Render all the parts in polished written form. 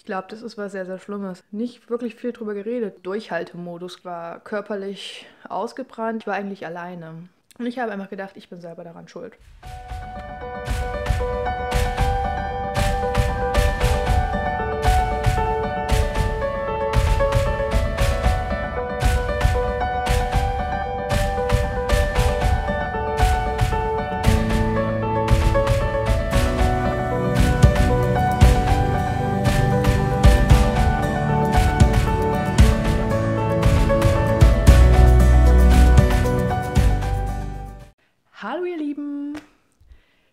Ich glaube, das ist was sehr, sehr Schlimmes. Nicht wirklich viel drüber geredet. Durchhaltemodus, war körperlich ausgebrannt. Ich war eigentlich alleine. Und ich habe einfach gedacht, ich bin selber daran schuld. Hallo ihr Lieben!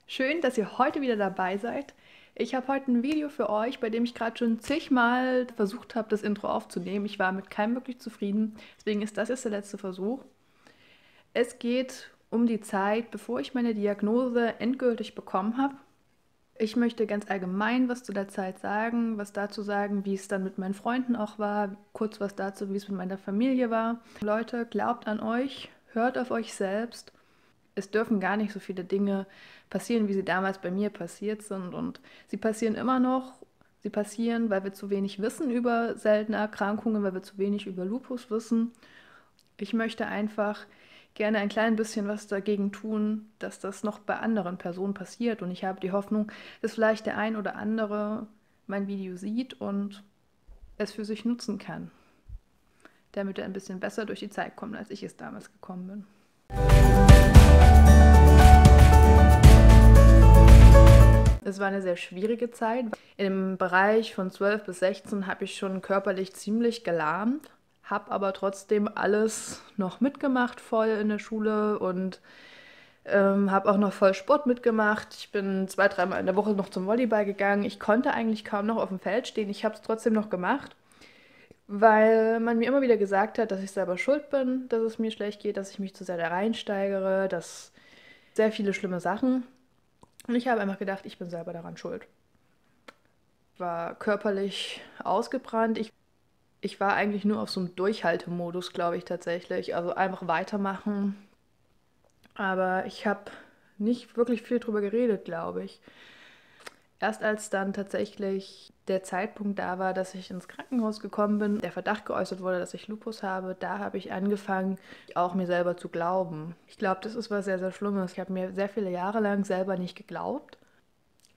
Schön, dass ihr heute wieder dabei seid. Ich habe heute ein Video für euch, bei dem ich gerade schon zigmal versucht habe, das Intro aufzunehmen. Ich war mit keinem wirklich zufrieden, deswegen ist das jetzt der letzte Versuch. Es geht um die Zeit, bevor ich meine Diagnose endgültig bekommen habe. Ich möchte ganz allgemein was zu der Zeit sagen, was dazu sagen, wie es dann mit meinen Freunden auch war, kurz was dazu, wie es mit meiner Familie war. Leute, glaubt an euch, hört auf euch selbst. Es dürfen gar nicht so viele Dinge passieren, wie sie damals bei mir passiert sind. Und sie passieren immer noch. Sie passieren, weil wir zu wenig wissen über seltene Erkrankungen, weil wir zu wenig über Lupus wissen. Ich möchte einfach gerne ein klein bisschen was dagegen tun, dass das noch bei anderen Personen passiert. Und ich habe die Hoffnung, dass vielleicht der ein oder andere mein Video sieht und es für sich nutzen kann, damit er ein bisschen besser durch die Zeit kommt, als ich es damals gekommen bin. Es war eine sehr schwierige Zeit. Im Bereich von 12 bis 16 habe ich schon körperlich ziemlich gelahmt, habe aber trotzdem alles noch mitgemacht voll in der Schule und habe auch noch voll Sport mitgemacht. Ich bin 2, 3 Mal in der Woche noch zum Volleyball gegangen. Ich konnte eigentlich kaum noch auf dem Feld stehen. Ich habe es trotzdem noch gemacht, weil man mir immer wieder gesagt hat, dass ich selber schuld bin, dass es mir schlecht geht, dass ich mich zu sehr da reinsteigere, dass sehr viele schlimme Sachen. Und ich habe einfach gedacht, ich bin selber daran schuld. Ich war körperlich ausgebrannt. Ich war eigentlich nur auf so einem Durchhaltemodus, glaube ich tatsächlich. Also einfach weitermachen. Aber ich habe nicht wirklich viel drüber geredet, glaube ich. Erst als dann tatsächlich der Zeitpunkt da war, dass ich ins Krankenhaus gekommen bin, der Verdacht geäußert wurde, dass ich Lupus habe, da habe ich angefangen, auch mir selber zu glauben. Ich glaube, das ist was sehr, sehr Schlimmes. Ich habe mir sehr viele Jahre lang selber nicht geglaubt.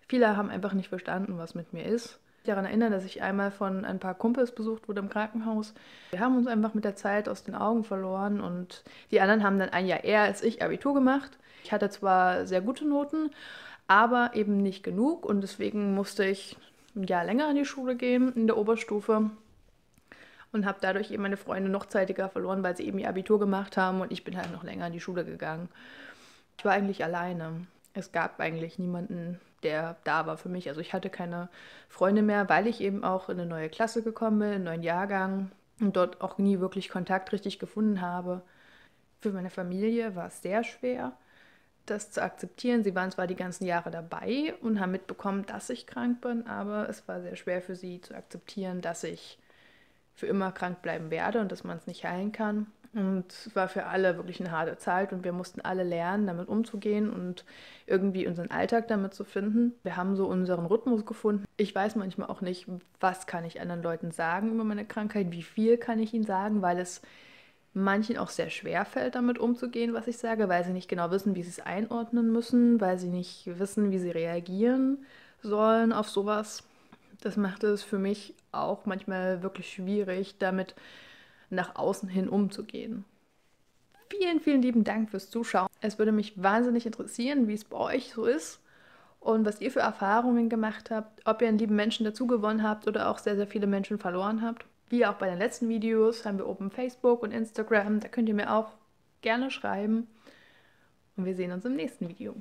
Viele haben einfach nicht verstanden, was mit mir ist. Ich daran erinnere, dass ich einmal von ein paar Kumpels besucht wurde im Krankenhaus. Wir haben uns einfach mit der Zeit aus den Augen verloren und die anderen haben dann ein Jahr eher als ich Abitur gemacht. Ich hatte zwar sehr gute Noten, aber eben nicht genug und deswegen musste ich ein Jahr länger in die Schule gehen, in der Oberstufe und habe dadurch eben meine Freunde noch zeitiger verloren, weil sie eben ihr Abitur gemacht haben und ich bin halt noch länger in die Schule gegangen. Ich war eigentlich alleine. Es gab eigentlich niemanden, der da war für mich. Also ich hatte keine Freunde mehr, weil ich eben auch in eine neue Klasse gekommen bin, in einen neuen Jahrgang und dort auch nie wirklich Kontakt richtig gefunden habe. Für meine Familie war es sehr schwer, das zu akzeptieren. Sie waren zwar die ganzen Jahre dabei und haben mitbekommen, dass ich krank bin, aber es war sehr schwer für sie zu akzeptieren, dass ich für immer krank bleiben werde und dass man es nicht heilen kann. Und es war für alle wirklich eine harte Zeit und wir mussten alle lernen, damit umzugehen und irgendwie unseren Alltag damit zu finden. Wir haben so unseren Rhythmus gefunden. Ich weiß manchmal auch nicht, was kann ich anderen Leuten sagen über meine Krankheit, wie viel kann ich ihnen sagen, weil es manchen auch sehr schwer fällt, damit umzugehen, was ich sage, weil sie nicht genau wissen, wie sie es einordnen müssen, weil sie nicht wissen, wie sie reagieren sollen auf sowas. Das macht es für mich auch manchmal wirklich schwierig, damit nach außen hin umzugehen. Vielen, vielen lieben Dank fürs Zuschauen. Es würde mich wahnsinnig interessieren, wie es bei euch so ist und was ihr für Erfahrungen gemacht habt, ob ihr einen lieben Menschen dazugewonnen habt oder auch sehr, sehr viele Menschen verloren habt. Wie auch bei den letzten Videos haben wir oben Facebook und Instagram, da könnt ihr mir auch gerne schreiben und wir sehen uns im nächsten Video.